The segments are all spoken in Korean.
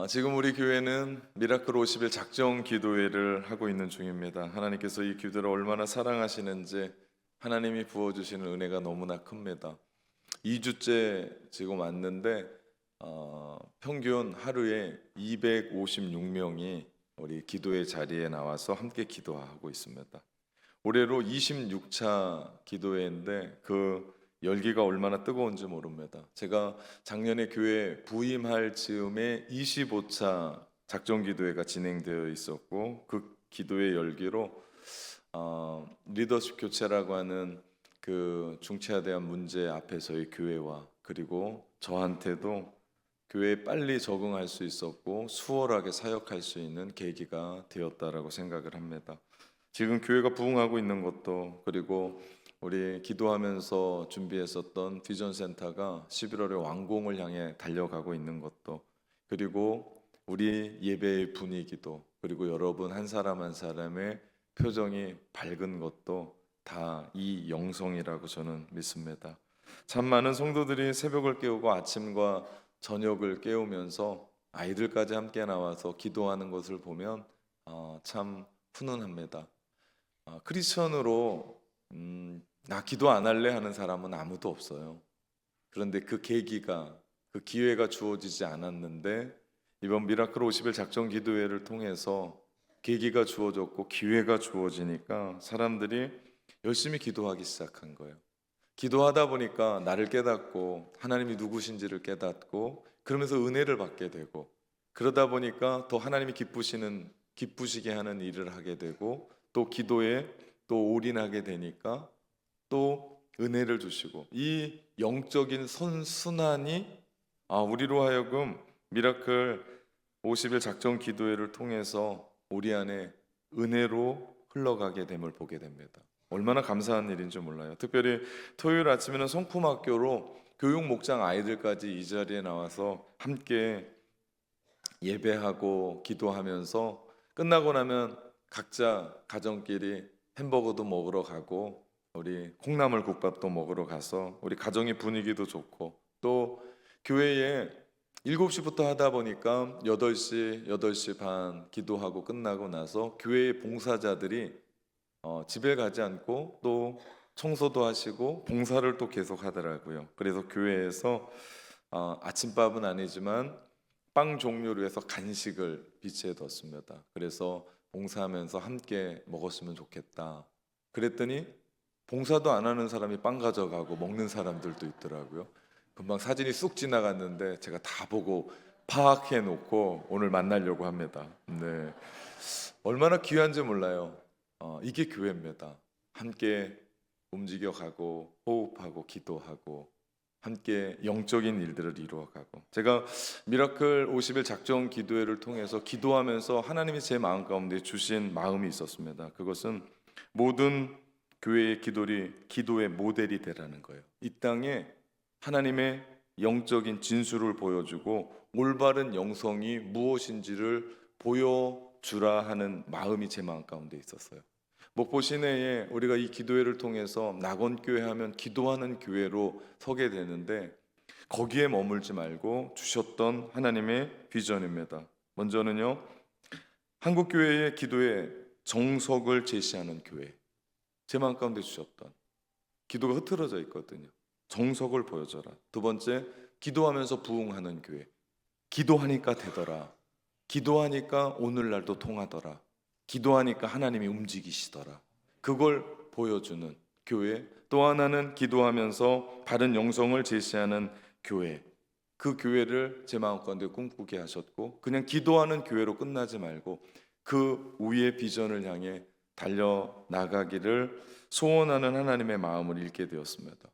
지금 우리 교회는 미라클 50일 작정 기도회를 하고 있는 중입니다. 하나님께서 이 기도를 얼마나 사랑하시는지 하나님이 부어주시는 은혜가 너무나 큽니다. 2주째 지금 왔는데 평균 하루에 256명이 우리 기도회 자리에 나와서 함께 기도하고 있습니다. 올해로 26차 기도회인데 그 열기가 얼마나 뜨거운지 모릅니다. 제가 작년에 교회 부임할 즈음에 25차 작정 기도회가 진행되어 있었고 그 기도의 열기로 리더십 교체라고 하는 그 중차대한 문제 앞에서의 교회와 그리고 저한테도 교회에 빨리 적응할 수 있었고 수월하게 사역할 수 있는 계기가 되었다라고 생각을 합니다. 지금 교회가 부흥하고 있는 것도 그리고 우리 기도하면서 준비했었던 비전 센터가 11월에 완공을 향해 달려가고 있는 것도 그리고 우리 예배의 분위기도 그리고 여러분 한 사람 한 사람의 표정이 밝은 것도 다 이 영성이라고 저는 믿습니다. 참 많은 성도들이 새벽을 깨우고 아침과 저녁을 깨우면서 아이들까지 함께 나와서 기도하는 것을 보면 참 훈훈합니다. 크리스천으로 나 기도 안 할래 하는 사람은 아무도 없어요. 그런데 그 계기가 그 기회가 주어지지 않았는데 이번 미라클 50일 작정 기도회를 통해서 계기가 주어졌고 기회가 주어지니까 사람들이 열심히 기도하기 시작한 거예요. 기도하다 보니까 나를 깨닫고 하나님이 누구신지를 깨닫고 그러면서 은혜를 받게 되고 그러다 보니까 더 하나님이 기쁘시게 하는 일을 하게 되고 또 기도에 또 올인하게 되니까 또 은혜를 주시고 이 영적인 선순환이 우리로 하여금 미라클 50일 작정 기도회를 통해서 우리 안에 은혜로 흘러가게 됨을 보게 됩니다. 얼마나 감사한 일인지 몰라요. 특별히 토요일 아침에는 성품학교로 교육 목장 아이들까지 이 자리에 나와서 함께 예배하고 기도하면서 끝나고 나면 각자 가정끼리 햄버거도 먹으러 가고 우리 콩나물 국밥도 먹으러 가서 우리 가정의 분위기도 좋고 또 교회에 7시부터 하다 보니까 8시, 8시 반 기도하고 끝나고 나서 교회의 봉사자들이 집에 가지 않고 또 청소도 하시고 봉사를 또 계속 하더라고요. 그래서 교회에서 아침밥은 아니지만 빵 종류로 해서 간식을 비치해 뒀습니다. 그래서 봉사하면서 함께 먹었으면 좋겠다. 그랬더니 봉사도 안 하는 사람이 빵 가져가고 먹는 사람들도 있더라고요. 금방 사진이 쑥 지나갔는데 제가 다 보고 파악해 놓고 오늘 만나려고 합니다. 네, 얼마나 귀한지 몰라요. 이게 교회입니다. 함께 움직여가고 호흡하고 기도하고 함께 영적인 일들을 이루어가고 제가 미라클 50일 작정 기도회를 통해서 기도하면서 하나님이 제 마음 가운데 주신 마음이 있었습니다. 그것은 모든 교회의 기도의 모델이 되라는 거예요. 이 땅에 하나님의 영적인 진수를 보여주고 올바른 영성이 무엇인지를 보여주라 하는 마음이 제 마음 가운데 있었어요. 목포 시내에 우리가 이 기도회를 통해서 낙원교회 하면 기도하는 교회로 서게 되는데 거기에 머물지 말고 주셨던 하나님의 비전입니다. 먼저는요, 한국교회의 기도의 정석을 제시하는 교회, 제 마음 가운데 주셨던 기도가 흐트러져 있거든요. 정석을 보여줘라. 두 번째, 기도하면서 부흥하는 교회, 기도하니까 되더라. 기도하니까 오늘날도 통하더라. 기도하니까 하나님이 움직이시더라. 그걸 보여주는 교회. 또 하나는 기도하면서 바른 영성을 제시하는 교회. 그 교회를 제 마음 가운데 꿈꾸게 하셨고 그냥 기도하는 교회로 끝나지 말고 그 위의 비전을 향해 달려나가기를 소원하는 하나님의 마음을 읽게 되었습니다.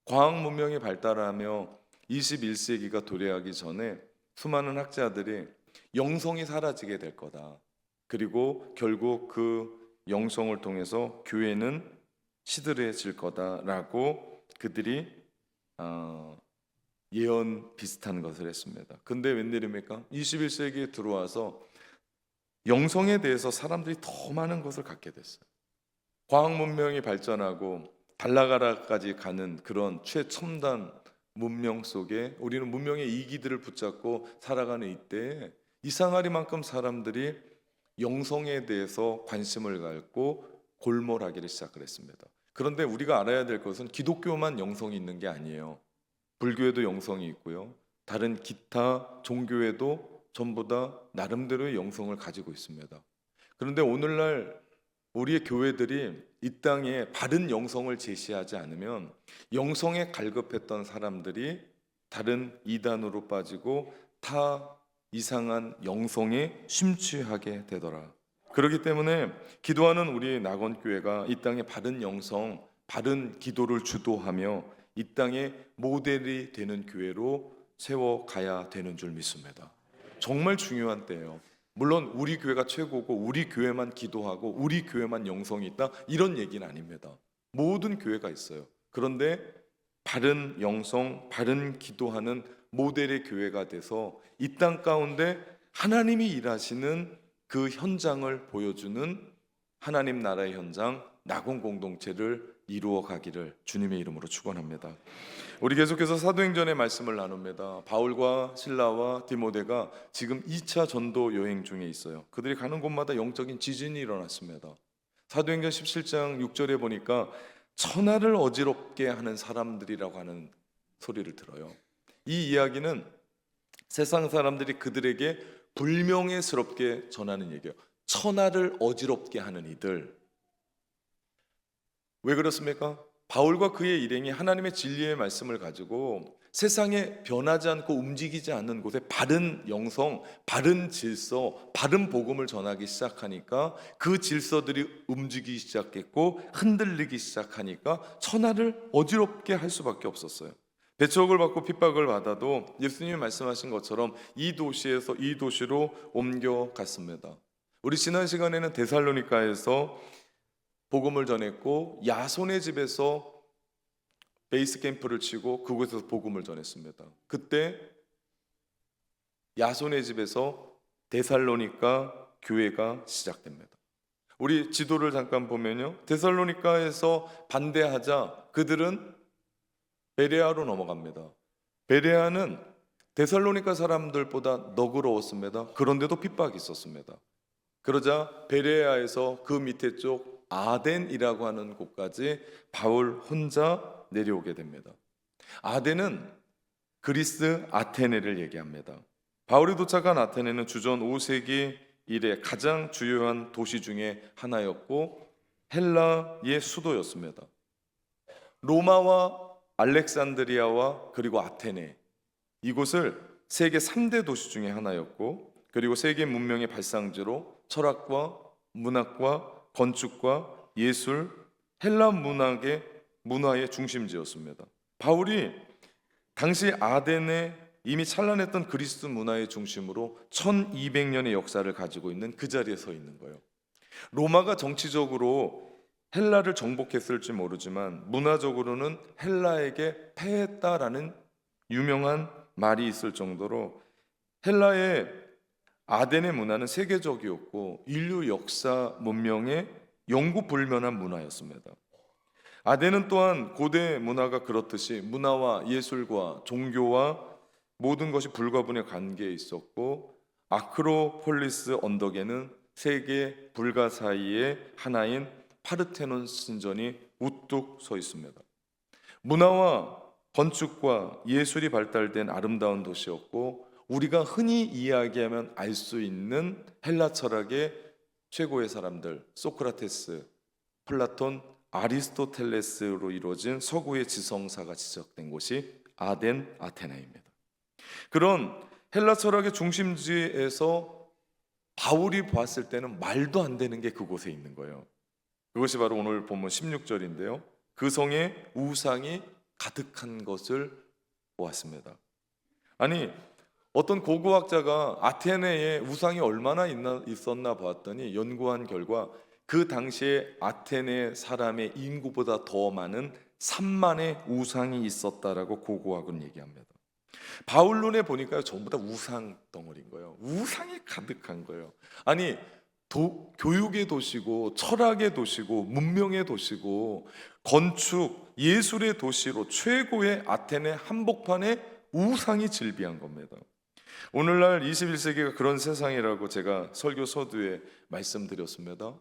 과학 문명이 발달하며 21세기가 도래하기 전에 수많은 학자들이 영성이 사라지게 될 거다. 그리고 결국 그 영성을 통해서 교회는 시들해질 거다라고 그들이 예언 비슷한 것을 했습니다. 근데 웬일입니까? 21세기에 들어와서 영성에 대해서 사람들이 더 많은 것을 갖게 됐어요. 과학 문명이 발전하고 달나라까지 가는 그런 최첨단 문명 속에 우리는 문명의 이기들을 붙잡고 살아가는 이때에 이상하리만큼 사람들이 영성에 대해서 관심을 갖고 골몰하기를 시작을 했습니다. 그런데 우리가 알아야 될 것은 기독교만 영성이 있는 게 아니에요. 불교에도 영성이 있고요. 다른 기타 종교에도 전부 다 나름대로의 영성을 가지고 있습니다. 그런데 오늘날 우리의 교회들이 이 땅에 바른 영성을 제시하지 않으면 영성에 갈급했던 사람들이 다른 이단으로 빠지고 타 이상한 영성에 심취하게 되더라. 그렇기 때문에 기도하는 우리 낙원교회가 이 땅에 바른 영성, 바른 기도를 주도하며 이 땅에 모델이 되는 교회로 세워가야 되는 줄 믿습니다. 정말 중요한 때예요. 물론 우리 교회가 최고고 우리 교회만 기도하고 우리 교회만 영성이 있다 이런 얘기는 아닙니다. 모든 교회가 있어요. 그런데 바른 영성, 바른 기도하는 모델의 교회가 돼서 이 땅 가운데 하나님이 일하시는 그 현장을 보여주는 하나님 나라의 현장, 낙원 공동체를 이루어 가기를 주님의 이름으로 축원합니다. 우리 계속해서 사도행전의 말씀을 나눕니다. 바울과 실라와 디모데가 지금 2차 전도 여행 중에 있어요. 그들이 가는 곳마다 영적인 지진이 일어났습니다. 사도행전 17장 6절에 보니까 천하를 어지럽게 하는 사람들이라고 하는 소리를 들어요. 이 이야기는 세상 사람들이 그들에게 불명예스럽게 전하는 얘기예요. 천하를 어지럽게 하는 이들. 왜 그렇습니까? 바울과 그의 일행이 하나님의 진리의 말씀을 가지고 세상에 변하지 않고 움직이지 않는 곳에 바른 영성, 바른 질서, 바른 복음을 전하기 시작하니까 그 질서들이 움직이기 시작했고 흔들리기 시작하니까 천하를 어지럽게 할 수밖에 없었어요. 배척을 받고 핍박을 받아도 예수님이 말씀하신 것처럼 이 도시에서 이 도시로 옮겨갔습니다. 우리 지난 시간에는 데살로니가에서 복음을 전했고 야손의 집에서 베이스 캠프를 치고 그곳에서 복음을 전했습니다. 그때 야손의 집에서 데살로니가 교회가 시작됩니다. 우리 지도를 잠깐 보면요, 데살로니가에서 반대하자 그들은 베레아로 넘어갑니다. 베레아는 데살로니가 사람들보다 너그러웠습니다. 그런데도 핍박이 있었습니다. 그러자 베레아에서 그 밑에 쪽 아덴이라고 하는 곳까지 바울 혼자 내려오게 됩니다. 아덴은 그리스 아테네를 얘기합니다. 바울이 도착한 아테네는 주전 5세기 이래 가장 주요한 도시 중에 하나였고 헬라의 수도였습니다. 로마와 알렉산드리아와 그리고 아테네, 이곳을 세계 3대 도시 중에 하나였고 그리고 세계 문명의 발상지로 철학과 문학과 건축과 예술, 헬라 문화의 중심지였습니다. 바울이 당시 아덴에 이미 찬란했던 그리스 문화의 중심으로 1200년의 역사를 가지고 있는 그 자리에 서 있는 거예요. 로마가 정치적으로 헬라를 정복했을지 모르지만 문화적으로는 헬라에게 패했다라는 유명한 말이 있을 정도로 헬라의 아덴의 문화는 세계적이었고 인류 역사 문명의 영구불변한 문화였습니다. 아덴은 또한 고대 문화가 그렇듯이 문화와 예술과 종교와 모든 것이 불가분의 관계에 있었고 아크로폴리스 언덕에는 세계 불가 사이의 하나인 파르테논 신전이 우뚝 서 있습니다. 문화와 건축과 예술이 발달된 아름다운 도시였고 우리가 흔히 이야기하면 알 수 있는 헬라 철학의 최고의 사람들 소크라테스, 플라톤, 아리스토텔레스로 이루어진 서구의 지성사가 지적된 곳이 아덴 아테네입니다. 그런 헬라 철학의 중심지에서 바울이 보았을 때는 말도 안 되는 게 그곳에 있는 거예요. 그것이 바로 오늘 본문 16절인데요. 그 성에 우상이 가득한 것을 보았습니다. 아니 어떤 고고학자가 아테네에 우상이 얼마나 있었나 보았더니 연구한 결과 그 당시에 아테네 사람의 인구보다 더 많은 3만의 우상이 있었다라고 고고학은 얘기합니다. 바울 눈에 보니까 전부 다 우상 덩어리인 거예요. 우상이 가득한 거예요. 아니 교육의 도시고 철학의 도시고 문명의 도시고 건축 예술의 도시로 최고의 아테네 한복판에 우상이 즐비한 겁니다. 오늘날 21세기가 그런 세상이라고 제가 설교 서두에 말씀드렸습니다.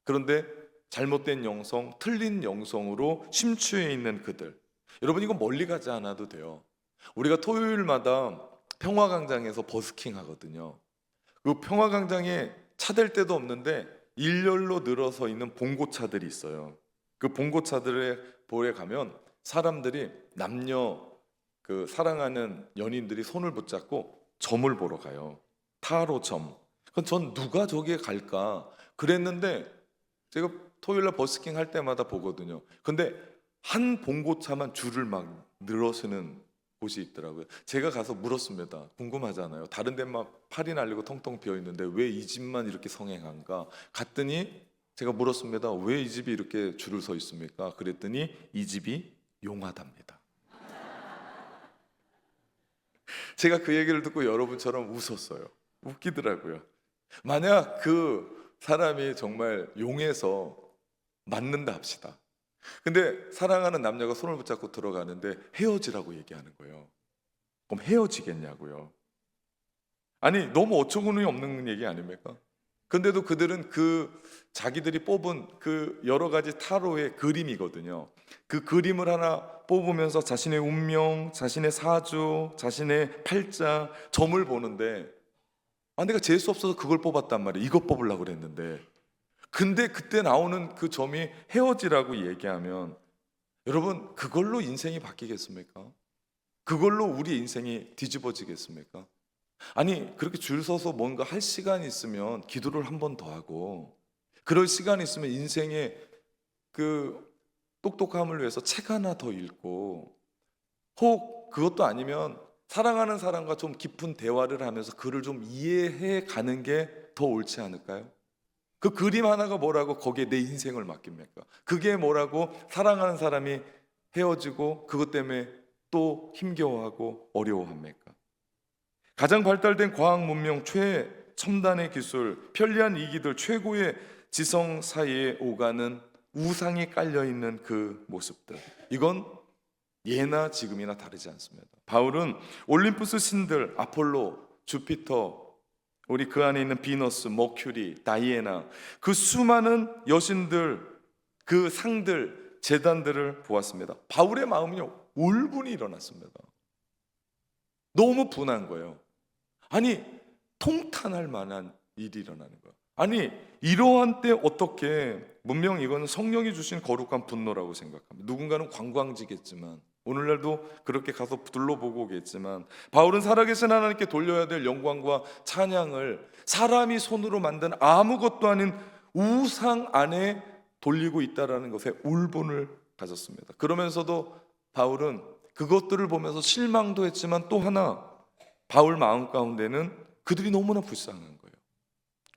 그런데 잘못된 영성, 틀린 영성으로 심취해 있는 그들, 여러분 이거 멀리 가지 않아도 돼요. 우리가 토요일마다 평화광장에서 버스킹 하거든요. 그 평화광장에 차 댈 데도 없는데 일렬로 늘어서 있는 봉고차들이 있어요. 그 봉고차들의 볼에 가면 사람들이 남녀 그 사랑하는 연인들이 손을 붙잡고 점을 보러 가요. 타로 점. 그럼 전 누가 저기에 갈까 그랬는데 제가 토요일날 버스킹 할 때마다 보거든요. 근데 한 봉고차만 줄을 막 늘어서는 곳이 있더라고요. 제가 가서 물었습니다. 궁금하잖아요. 다른 데 막 팔이 날리고 텅텅 비어 있는데 왜 이 집만 이렇게 성행한가? 갔더니 제가 물었습니다. 왜 이 집이 이렇게 줄을 서 있습니까? 그랬더니 이 집이 용하답니다. 제가 그 얘기를 듣고 여러분처럼 웃었어요. 웃기더라고요. 만약 그 사람이 정말 용해서 맞는다 합시다. 근데 사랑하는 남녀가 손을 붙잡고 들어가는데 헤어지라고 얘기하는 거예요. 그럼 헤어지겠냐고요. 아니 너무 어처구니 없는 얘기 아닙니까? 근데도 그들은 그 자기들이 뽑은 그 여러 가지 타로의 그림이거든요. 그 그림을 하나 뽑으면서 자신의 운명, 자신의 사주, 자신의 팔자, 점을 보는데 내가 재수 없어서 그걸 뽑았단 말이에요. 이거 뽑으려고 그랬는데. 근데 그때 나오는 그 점이 헤어지라고 얘기하면 여러분 그걸로 인생이 바뀌겠습니까? 그걸로 우리 인생이 뒤집어지겠습니까? 아니 그렇게 줄 서서 뭔가 할 시간이 있으면 기도를 한 번 더 하고 그럴 시간이 있으면 인생의 그 똑똑함을 위해서 책 하나 더 읽고 혹 그것도 아니면 사랑하는 사람과 좀 깊은 대화를 하면서 그를 좀 이해해 가는 게 더 옳지 않을까요? 그 그림 하나가 뭐라고 거기에 내 인생을 맡깁니까? 그게 뭐라고 사랑하는 사람이 헤어지고 그것 때문에 또 힘겨워하고 어려워합니까? 가장 발달된 과학 문명, 최첨단의 기술, 편리한 이기들, 최고의 지성 사이에 오가는 우상이 깔려있는 그 모습들, 이건 예나 지금이나 다르지 않습니다. 바울은 올림푸스 신들, 아폴로, 주피터, 우리 그 안에 있는 비너스, 머큐리, 다이애나, 그 수많은 여신들, 그 상들, 제단들을 보았습니다. 바울의 마음이요 울분이 일어났습니다. 너무 분한 거예요. 아니 통탄할 만한 일이 일어나는 거예요. 아니 이러한 때 어떻게, 분명 이거는 성령이 주신 거룩한 분노라고 생각합니다. 누군가는 관광지겠지만 오늘날도 그렇게 가서 둘러보고 오겠지만 바울은 살아계신 하나님께 돌려야 될 영광과 찬양을 사람이 손으로 만든 아무것도 아닌 우상 안에 돌리고 있다라는 것에 울분을 가졌습니다. 그러면서도 바울은 그것들을 보면서 실망도 했지만 또 하나 바울 마음 가운데는 그들이 너무나 불쌍한 거예요.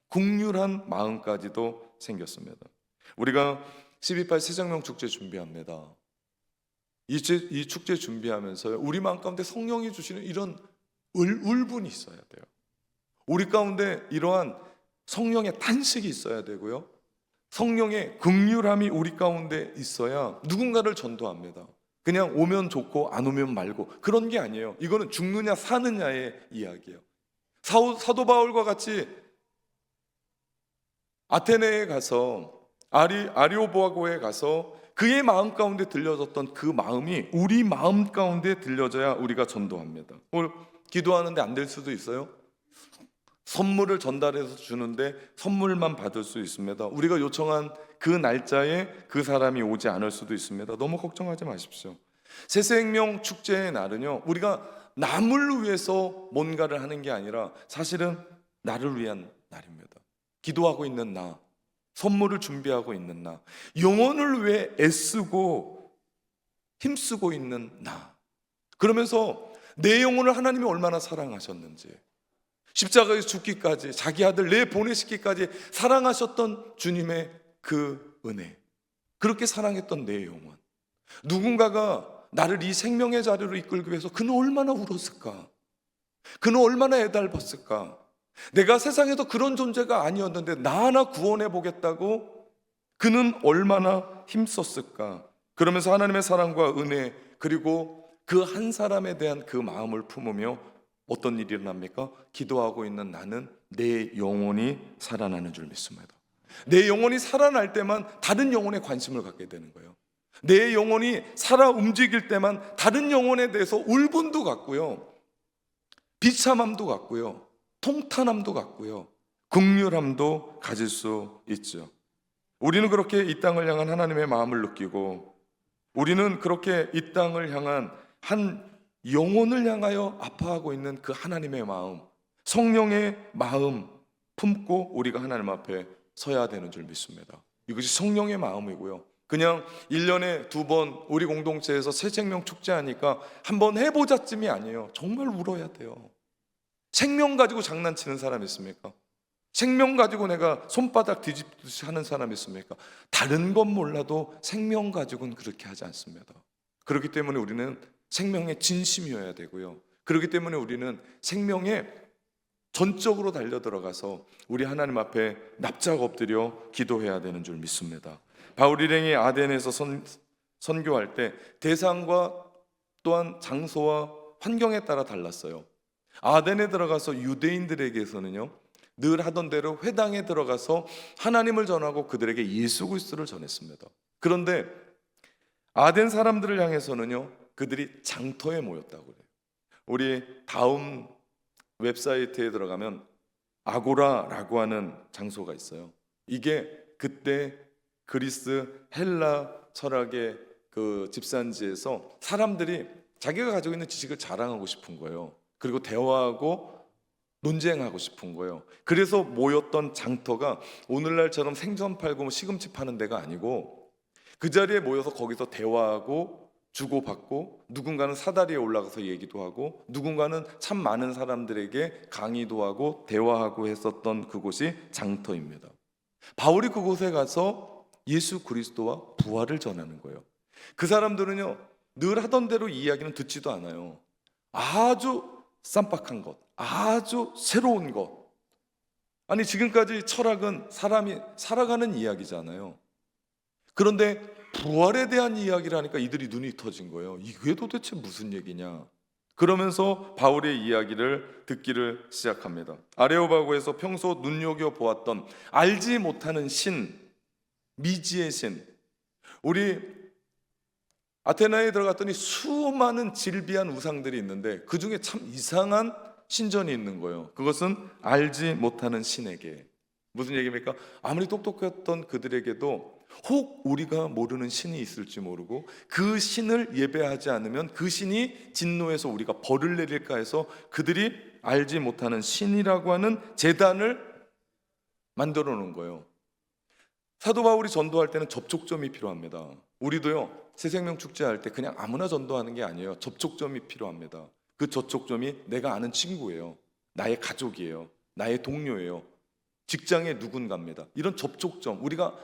국률한 마음까지도 생겼습니다. 우리가 12.8 새정령 축제 준비합니다. 이 축제 준비하면서 우리 마음 가운데 성령이 주시는 이런 울분이 있어야 돼요. 우리 가운데 이러한 성령의 탄식이 있어야 되고요. 성령의 긍휼함이 우리 가운데 있어야 누군가를 전도합니다. 그냥 오면 좋고 안 오면 말고 그런 게 아니에요. 이거는 죽느냐 사느냐의 이야기예요. 사도 바울과 같이 아테네에 가서 아리오보아고에 가서 그의 마음 가운데 들려졌던 그 마음이 우리 마음 가운데 들려져야 우리가 전도합니다. 오늘 기도하는데 안 될 수도 있어요. 선물을 전달해서 주는데 선물만 받을 수 있습니다. 우리가 요청한 그 날짜에 그 사람이 오지 않을 수도 있습니다. 너무 걱정하지 마십시오. 새생명 축제의 날은요, 우리가 남을 위해서 뭔가를 하는 게 아니라 사실은 나를 위한 날입니다. 기도하고 있는 나, 선물을 준비하고 있는 나, 영혼을 위해 애쓰고 힘쓰고 있는 나, 그러면서 내 영혼을 하나님이 얼마나 사랑하셨는지, 십자가에 죽기까지 자기 아들 내보내시기까지 사랑하셨던 주님의 그 은혜, 그렇게 사랑했던 내 영혼, 누군가가 나를 이 생명의 자리로 이끌기 위해서 그는 얼마나 울었을까, 그는 얼마나 애달팠을까, 내가 세상에도 그런 존재가 아니었는데 나 하나 구원해 보겠다고 그는 얼마나 힘썼을까. 그러면서 하나님의 사랑과 은혜, 그리고 그 한 사람에 대한 그 마음을 품으며 어떤 일이 일어납니까? 기도하고 있는 나는 내 영혼이 살아나는 줄 믿습니다. 내 영혼이 살아날 때만 다른 영혼에 관심을 갖게 되는 거예요. 내 영혼이 살아 움직일 때만 다른 영혼에 대해서 울분도 갖고요, 비참함도 갖고요, 통탄함도 갖고요, 긍휼함도 가질 수 있죠. 우리는 그렇게 이 땅을 향한 하나님의 마음을 느끼고, 우리는 그렇게 이 땅을 향한 한 영혼을 향하여 아파하고 있는 그 하나님의 마음, 성령의 마음 품고 우리가 하나님 앞에 서야 되는 줄 믿습니다. 이것이 성령의 마음이고요, 그냥 1년에 2번 우리 공동체에서 새 생명 축제하니까 한번 해보자쯤이 아니에요. 정말 울어야 돼요. 생명 가지고 장난치는 사람 있습니까? 생명 가지고 내가 손바닥 뒤집듯이 하는 사람 있습니까? 다른 건 몰라도 생명 가지고는 그렇게 하지 않습니다. 그렇기 때문에 우리는 생명의 진심이어야 되고요, 그렇기 때문에 우리는 생명에 전적으로 달려들어가서 우리 하나님 앞에 납작 엎드려 기도해야 되는 줄 믿습니다. 바울 일행이 아덴에서 선교할 때 대상과 또한 장소와 환경에 따라 달랐어요. 아덴에 들어가서 유대인들에게서는요, 늘 하던 대로 회당에 들어가서 하나님을 전하고 그들에게 예수 그리스도를 전했습니다. 그런데 아덴 사람들을 향해서는요, 그들이 장터에 모였다고 그래요. 우리 다음 웹사이트에 들어가면 아고라라고 하는 장소가 있어요. 이게 그때 그리스 헬라 철학의 그 집산지에서 사람들이 자기가 가지고 있는 지식을 자랑하고 싶은 거예요. 그리고 대화하고 논쟁하고 싶은 거예요. 그래서 모였던 장터가 오늘날처럼 생선 팔고 시금치 파는 데가 아니고, 그 자리에 모여서 거기서 대화하고 주고받고, 누군가는 사다리에 올라가서 얘기도 하고, 누군가는 참 많은 사람들에게 강의도 하고 대화하고 했었던 그곳이 장터입니다. 바울이 그곳에 가서 예수 그리스도와 부활을 전하는 거예요. 그 사람들은요, 늘 하던 대로 이야기는 듣지도 않아요. 아주 쌈박한 것, 아주 새로운 것. 아니, 지금까지 철학은 사람이 살아가는 이야기잖아요. 그런데 부활에 대한 이야기를 하니까 이들이 눈이 터진 거예요. 이게 도대체 무슨 얘기냐? 그러면서 바울의 이야기를 듣기를 시작합니다. 아레오바고에서 평소 눈여겨보았던 알지 못하는 신, 미지의 신, 우리 아테나에 들어갔더니 수많은 질비한 우상들이 있는데 그 중에 참 이상한 신전이 있는 거예요. 그것은 알지 못하는 신에게. 무슨 얘기입니까? 아무리 똑똑했던 그들에게도 혹 우리가 모르는 신이 있을지 모르고 그 신을 예배하지 않으면 그 신이 진노해서 우리가 벌을 내릴까 해서 그들이 알지 못하는 신이라고 하는 제단을 만들어 놓은 거예요. 사도 바울이 전도할 때는 접촉점이 필요합니다. 우리도요, 새생명 축제할 때 그냥 아무나 전도하는 게 아니에요. 접촉점이 필요합니다. 그 접촉점이 내가 아는 친구예요, 나의 가족이에요, 나의 동료예요, 직장의 누군가입니다. 이런 접촉점, 우리가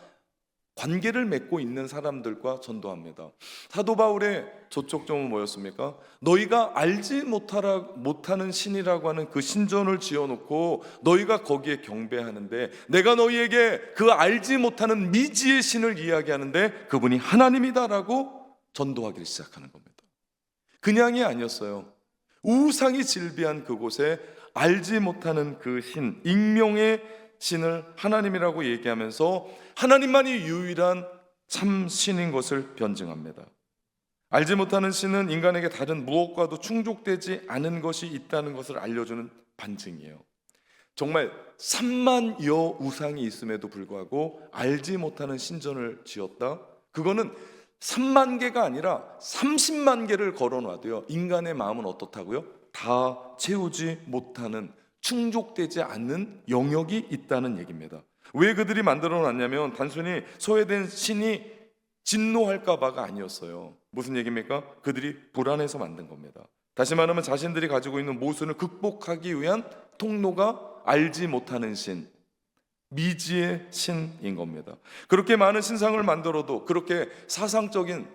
관계를 맺고 있는 사람들과 전도합니다. 사도 바울의 접촉점은 뭐였습니까? 너희가 알지 못하는 신이라고 하는 그 신전을 지어놓고 너희가 거기에 경배하는데, 내가 너희에게 그 알지 못하는 미지의 신을 이야기하는데 그분이 하나님이다라고 전도하기를 시작하는 겁니다. 그냥이 아니었어요. 우상이 질비한 그곳에 알지 못하는 그 신, 익명의 신을 하나님이라고 얘기하면서 하나님만이 유일한 참 신인 것을 변증합니다. 알지 못하는 신은 인간에게 다른 무엇과도 충족되지 않은 것이 있다는 것을 알려주는 반증이에요. 정말 3만여 우상이 있음에도 불구하고 알지 못하는 신전을 지었다? 그거는 3만 개가 아니라 30만 개를 걸어놔도요, 인간의 마음은 어떻다고요? 다 채우지 못하는, 충족되지 않는 영역이 있다는 얘기입니다. 왜 그들이 만들어 놨냐면 단순히 소외된 신이 진노할까 봐가 아니었어요. 무슨 얘기입니까? 그들이 불안해서 만든 겁니다. 다시 말하면 자신들이 가지고 있는 모순을 극복하기 위한 통로가 알지 못하는 신, 미지의 신인 겁니다. 그렇게 많은 신상을 만들어도, 그렇게 사상적인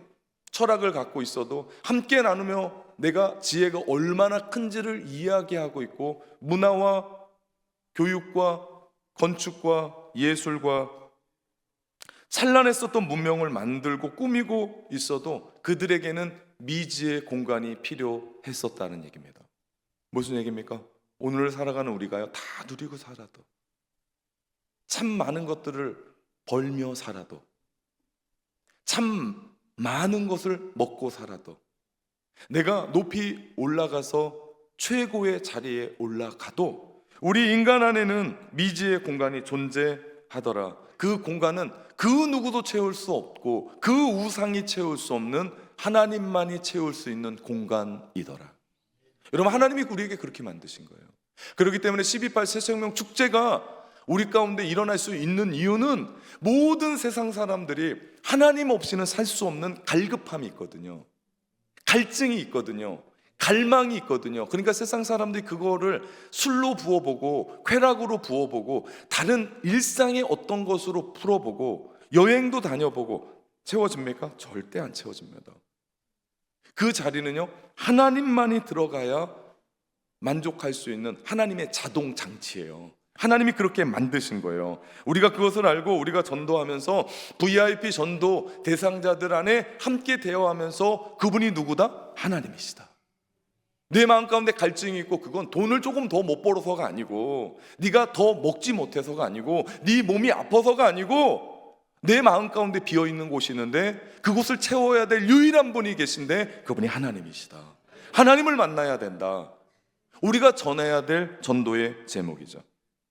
철학을 갖고 있어도 함께 나누며 내가 지혜가 얼마나 큰지를 이야기하고 있고, 문화와 교육과 건축과 예술과 찬란했었던 문명을 만들고 꾸미고 있어도 그들에게는 미지의 공간이 필요했었다는 얘기입니다. 무슨 얘기입니까? 오늘 살아가는 우리가요, 다 누리고 살아도, 참 많은 것들을 벌며 살아도, 참 많은 것을 먹고 살아도, 내가 높이 올라가서 최고의 자리에 올라가도 우리 인간 안에는 미지의 공간이 존재하더라. 그 공간은 그 누구도 채울 수 없고 그 우상이 채울 수 없는 하나님만이 채울 수 있는 공간이더라. 여러분, 하나님이 우리에게 그렇게 만드신 거예요. 그렇기 때문에 12.8 새생명 축제가 우리 가운데 일어날 수 있는 이유는 모든 세상 사람들이 하나님 없이는 살 수 없는 갈급함이 있거든요. 갈증이 있거든요. 갈망이 있거든요. 그러니까 세상 사람들이 그거를 술로 부어보고 쾌락으로 부어보고 다른 일상의 어떤 것으로 풀어보고 여행도 다녀보고 채워집니까? 절대 안 채워집니다. 그 자리는요, 하나님만이 들어가야 만족할 수 있는 하나님의 자동 장치예요. 하나님이 그렇게 만드신 거예요. 우리가 그것을 알고 우리가 전도하면서 VIP 전도 대상자들 안에 함께 대화하면서 그분이 누구다? 하나님이시다. 내 마음 가운데 갈증이 있고 그건 돈을 조금 더 못 벌어서가 아니고 네가 더 먹지 못해서가 아니고 네 몸이 아파서가 아니고 내 마음 가운데 비어있는 곳이 있는데 그곳을 채워야 될 유일한 분이 계신데 그분이 하나님이시다. 하나님을 만나야 된다. 우리가 전해야 될 전도의 제목이죠.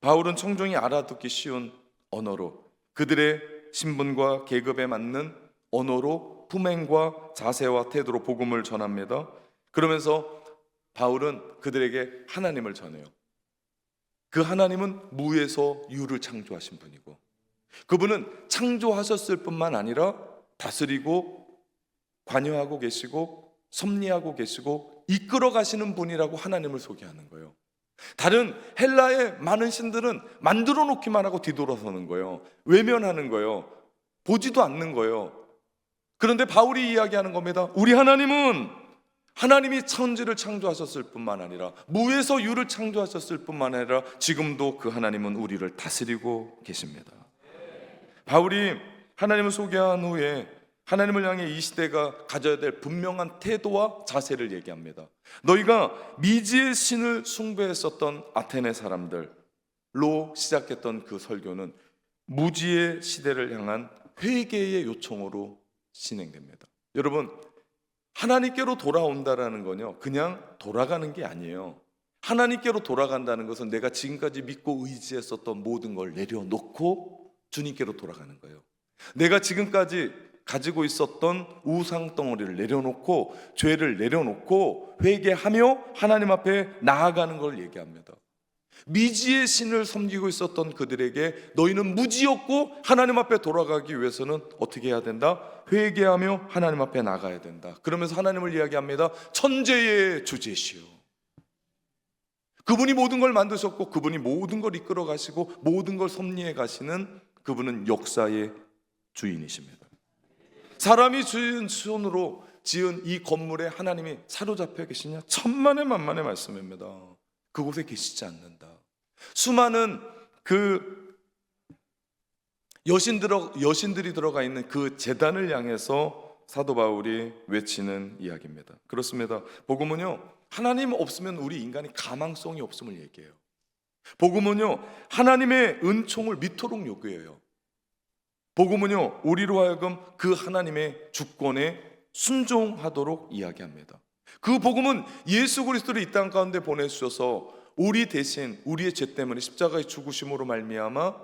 바울은 청중이 알아듣기 쉬운 언어로, 그들의 신분과 계급에 맞는 언어로 품행과 자세와 태도로 복음을 전합니다. 그러면서 바울은 그들에게 하나님을 전해요. 그 하나님은 무에서 유를 창조하신 분이고 그분은 창조하셨을 뿐만 아니라 다스리고 관여하고 계시고 섭리하고 계시고 이끌어 가시는 분이라고 하나님을 소개하는 거예요. 다른 헬라의 많은 신들은 만들어 놓기만 하고 뒤돌아서는 거예요. 외면하는 거예요. 보지도 않는 거예요. 그런데 바울이 이야기하는 겁니다. 우리 하나님은 하나님이 천지를 창조하셨을 뿐만 아니라 무에서 유를 창조하셨을 뿐만 아니라 지금도 그 하나님은 우리를 다스리고 계십니다. 바울이 하나님을 소개한 후에 하나님을 향해 이 시대가 가져야 될 분명한 태도와 자세를 얘기합니다. 너희가 미지의 신을 숭배했었던 아테네 사람들로 시작했던 그 설교는 무지의 시대를 향한 회개의 요청으로 진행됩니다. 여러분, 하나님께로 돌아온다라는 건요, 그냥 돌아가는 게 아니에요. 하나님께로 돌아간다는 것은 내가 지금까지 믿고 의지했었던 모든 걸 내려놓고 주님께로 돌아가는 거예요. 내가 지금까지 가지고 있었던 우상 덩어리를 내려놓고 죄를 내려놓고 회개하며 하나님 앞에 나아가는 걸 얘기합니다. 미지의 신을 섬기고 있었던 그들에게 너희는 무지였고 하나님 앞에 돌아가기 위해서는 어떻게 해야 된다? 회개하며 하나님 앞에 나가야 된다. 그러면서 하나님을 이야기합니다. 천재의 주제시오. 그분이 모든 걸 만드셨고 그분이 모든 걸 이끌어 가시고 모든 걸 섭리해 가시는 그분은 역사의 주인이십니다. 사람이 지은 손으로 지은 이 건물에 하나님이 사로잡혀 계시냐? 천만의 만만의 말씀입니다. 그곳에 계시지 않는다. 수많은 그 여신들이 들어가 있는 그 제단을 향해서 사도 바울이 외치는 이야기입니다. 그렇습니다. 복음은요, 하나님 없으면 우리 인간이 가망성이 없음을 얘기해요. 복음은요, 하나님의 은총을 믿도록 요구해요. 복음은요, 우리로 하여금 그 하나님의 주권에 순종하도록 이야기합니다. 그 복음은 예수 그리스도를 이 땅 가운데 보내주셔서 우리 대신 우리의 죄 때문에 십자가의 죽으심으로 말미암아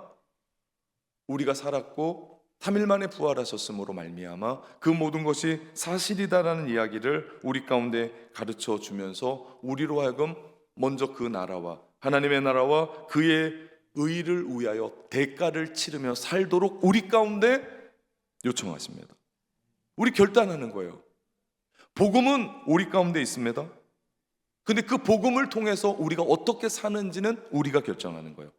우리가 살았고 3일 만에 부활하셨음으로 말미암아 그 모든 것이 사실이다라는 이야기를 우리 가운데 가르쳐 주면서 우리로 하여금 먼저 그 나라와 하나님의 나라와 그의 의를 위하여 대가를 치르며 살도록 우리 가운데 요청하십니다. 우리 결단하는 거예요. 복음은 우리 가운데 있습니다. 근데 그 복음을 통해서 우리가 어떻게 사는지는 우리가 결정하는 거예요.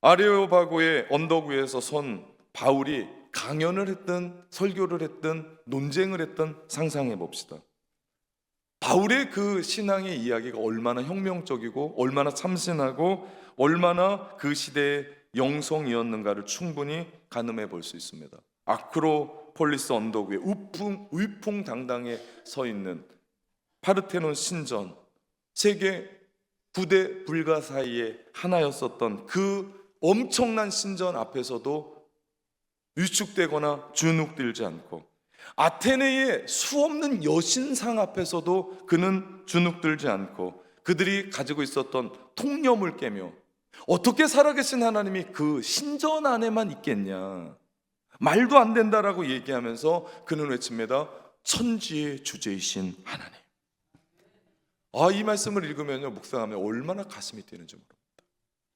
아레오바고의 언덕 위에서 선 바울이 강연을 했든 설교를 했든 논쟁을 했든 상상해 봅시다. 바울의 그 신앙의 이야기가 얼마나 혁명적이고 얼마나 참신하고 얼마나 그 시대의 영성이었는가를 충분히 가늠해 볼 수 있습니다. 아크로폴리스 언덕 위에 위풍당당해 서 있는 파르테논 신전, 세계 부대 불가 사이에 하나였었던 그 엄청난 신전 앞에서도 위축되거나 주눅들지 않고, 아테네의 수없는 여신상 앞에서도 그는 주눅들지 않고, 그들이 가지고 있었던 통념을 깨며, 어떻게 살아계신 하나님이 그 신전 안에만 있겠냐, 말도 안 된다라고 얘기하면서 그는 외칩니다. 천지의 주제이신 하나님. 이 말씀을 읽으면요, 묵상하면 얼마나 가슴이 뛰는지 모릅니다.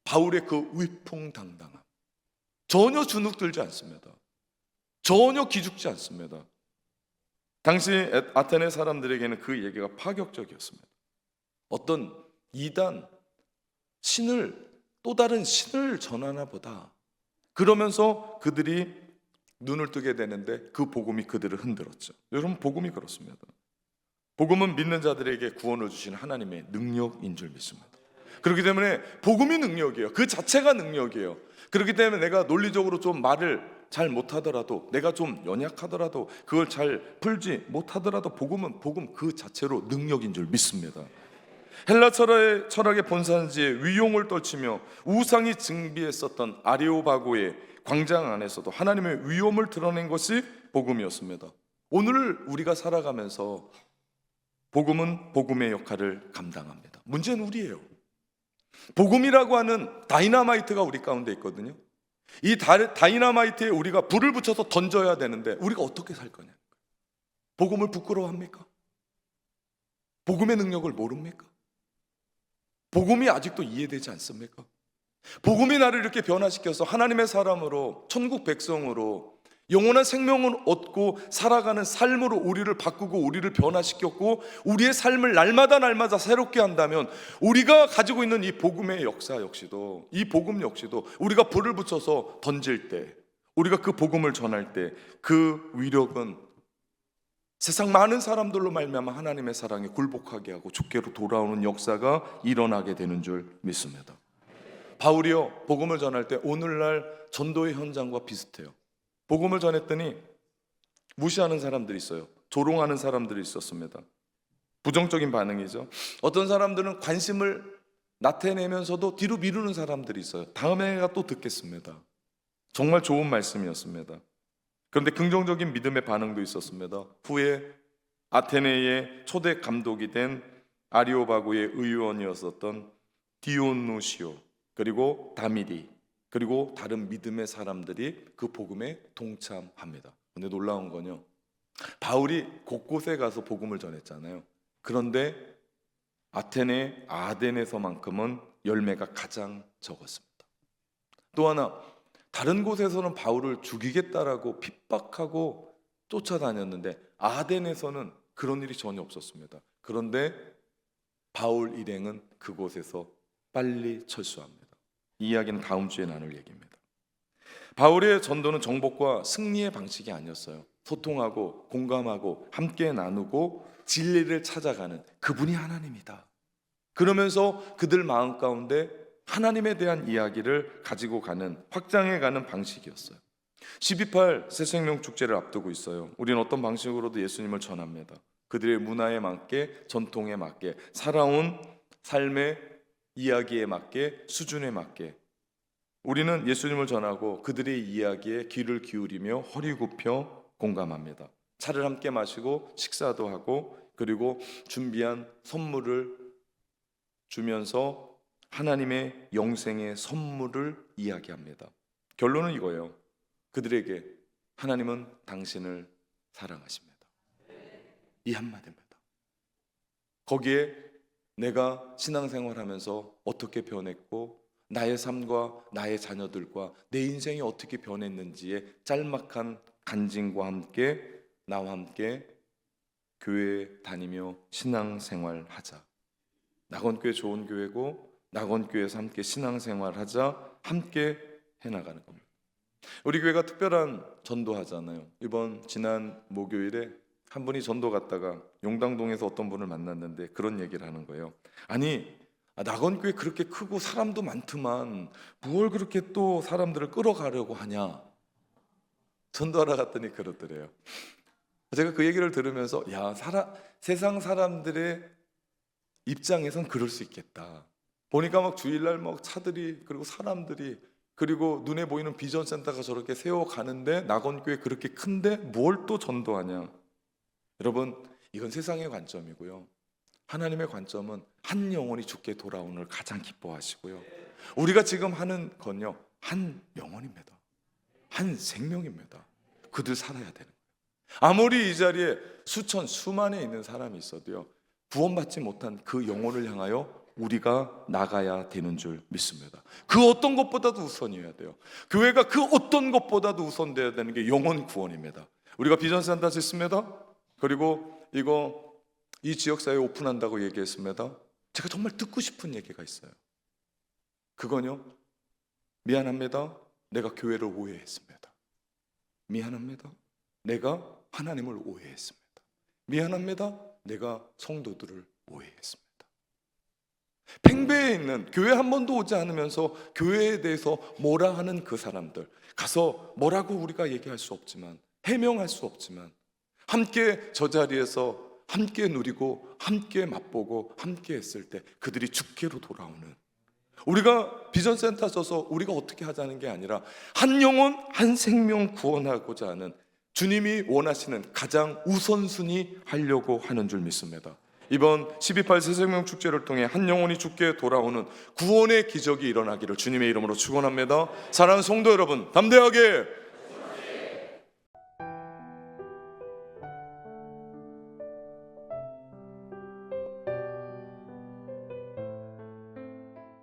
바울의 그 위풍당당함, 전혀 주눅들지 않습니다. 전혀 기죽지 않습니다. 당시 아테네 사람들에게는 그 얘기가 파격적이었습니다. 어떤 이단 신을, 또 다른 신을 전하나 보다, 그러면서 그들이 눈을 뜨게 되는데 그 복음이 그들을 흔들었죠. 여러분, 복음이 그렇습니다. 복음은 믿는 자들에게 구원을 주신 하나님의 능력인 줄 믿습니다. 그렇기 때문에 복음이 능력이에요. 그 자체가 능력이에요. 그렇기 때문에 내가 논리적으로 좀 말을 잘 못하더라도, 내가 좀 연약하더라도, 그걸 잘 풀지 못하더라도 복음은 복음 그 자체로 능력인 줄 믿습니다. 헬라 철학의 본산지에 위용을 떨치며 우상이 증비했었던 아레오바고의 광장 안에서도 하나님의 위엄을 드러낸 것이 복음이었습니다. 오늘 우리가 살아가면서 복음은 복음의 역할을 감당합니다. 문제는 우리예요. 복음이라고 하는 다이너마이트가 우리 가운데 있거든요. 이 다이너마이트에 우리가 불을 붙여서 던져야 되는데 우리가 어떻게 살 거냐? 복음을 부끄러워합니까? 복음의 능력을 모릅니까? 복음이 아직도 이해되지 않습니까? 복음이 나를 이렇게 변화시켜서 하나님의 사람으로, 천국 백성으로, 영원한 생명을 얻고 살아가는 삶으로 우리를 바꾸고 우리를 변화시켰고, 우리의 삶을 날마다 새롭게 한다면 우리가 가지고 있는 이 복음의 역사 역시도, 이 복음 역시도 우리가 불을 붙여서 던질 때, 우리가 그 복음을 전할 때 그 위력은 세상 많은 사람들로 말미암아 하나님의 사랑에 굴복하게 하고 주께로 돌아오는 역사가 일어나게 되는 줄 믿습니다. 바울이요, 복음을 전할 때 오늘날 전도의 현장과 비슷해요. 복음을 전했더니 무시하는 사람들이 있어요. 조롱하는 사람들이 있었습니다. 부정적인 반응이죠. 어떤 사람들은 관심을 나타내면서도 뒤로 미루는 사람들이 있어요. 다음에가 또 듣겠습니다. 정말 좋은 말씀이었습니다. 그런데 긍정적인 믿음의 반응도 있었습니다. 후에 아테네의 초대 감독이 된 아리오바고의 의원이었었던 디오누시오, 그리고 다미디, 그리고 다른 믿음의 사람들이 그 복음에 동참합니다. 근데 놀라운 건요, 바울이 곳곳에 가서 복음을 전했잖아요. 그런데 아테네, 아덴에서만큼은 열매가 가장 적었습니다. 또 하나, 다른 곳에서는 바울을 죽이겠다라고 핍박하고 쫓아다녔는데 아덴에서는 그런 일이 전혀 없었습니다. 그런데 바울 일행은 그곳에서 빨리 철수합니다. 이 이야기는 다음 주에 나눌 얘기입니다. 바울의 전도는 정복과 승리의 방식이 아니었어요. 소통하고 공감하고 함께 나누고 진리를 찾아가는 그분이 하나님이다, 그러면서 그들 마음 가운데 하나님에 대한 이야기를 가지고 가는, 확장해가는 방식이었어요. 12.8 새생명 축제를 앞두고 있어요. 우리는 어떤 방식으로도 예수님을 전합니다. 그들의 문화에 맞게, 전통에 맞게, 살아온 삶의 이야기에 맞게, 수준에 맞게 우리는 예수님을 전하고 그들의 이야기에 귀를 기울이며 허리 굽혀 공감합니다. 차를 함께 마시고 식사도 하고, 그리고 준비한 선물을 주면서 하나님의 영생의 선물을 이야기합니다. 결론은 이거예요. 그들에게 하나님은 당신을 사랑하십니다. 이 한마디입니다. 거기에 내가 신앙생활하면서 어떻게 변했고, 나의 삶과 나의 자녀들과 내 인생이 어떻게 변했는지의 짤막한 간증과 함께 나와 함께 교회에 다니며 신앙생활하자. 낙원교회 좋은 교회고 낙원교회에서 함께 신앙생활하자, 함께 해나가는 겁니다. 우리 교회가 특별한 전도하잖아요. 지난 목요일에 한 분이 전도 갔다가 용당동에서 어떤 분을 만났는데 그런 얘기를 하는 거예요. 아니, 낙원교회 그렇게 크고 사람도 많더만 뭘 그렇게 또 사람들을 끌어가려고 하냐, 전도하러 갔더니 그러더래요. 제가 그 얘기를 들으면서 세상 사람들의 입장에선 그럴 수 있겠다. 보니까 막 주일날 막 차들이, 그리고 사람들이, 그리고 눈에 보이는 비전 센터가 저렇게 세워가는데 낙원교회 그렇게 큰데 뭘 또 전도하냐. 여러분, 이건 세상의 관점이고요, 하나님의 관점은 한 영혼이 주께 돌아오는 걸 가장 기뻐하시고요, 우리가 지금 하는 건요, 한 영혼입니다. 한 생명입니다. 그들 살아야 되는 거예요. 아무리 이 자리에 수천 수만에 있는 사람이 있어도요, 구원받지 못한 그 영혼을 향하여 우리가 나가야 되는 줄 믿습니다. 그 어떤 것보다도 우선이어야 돼요. 교회가 그 어떤 것보다도 우선되어야 되는 게 영혼 구원입니다. 우리가 비전센터 짓습니다. 그리고 이 지역사회에 오픈한다고 얘기했습니다. 제가 정말 듣고 싶은 얘기가 있어요. 그건요, 미안합니다, 내가 교회를 오해했습니다. 미안합니다, 내가 하나님을 오해했습니다. 미안합니다, 내가 성도들을 오해했습니다. 팽배에 있는, 교회 한 번도 오지 않으면서 교회에 대해서 뭐라 하는 그 사람들, 가서 뭐라고 우리가 얘기할 수 없지만, 해명할 수 없지만, 함께 저 자리에서 함께 누리고 함께 맛보고 함께 했을 때 그들이 주께로 돌아오는, 우리가 비전센터 써서 우리가 어떻게 하자는 게 아니라 한 영혼 한 생명 구원하고자 하는 주님이 원하시는 가장 우선순위 하려고 하는 줄 믿습니다. 이번 12.8 새생명 축제를 통해 한 영혼이 주께 돌아오는 구원의 기적이 일어나기를 주님의 이름으로 축원합니다. 사랑하는 성도 여러분, 담대하게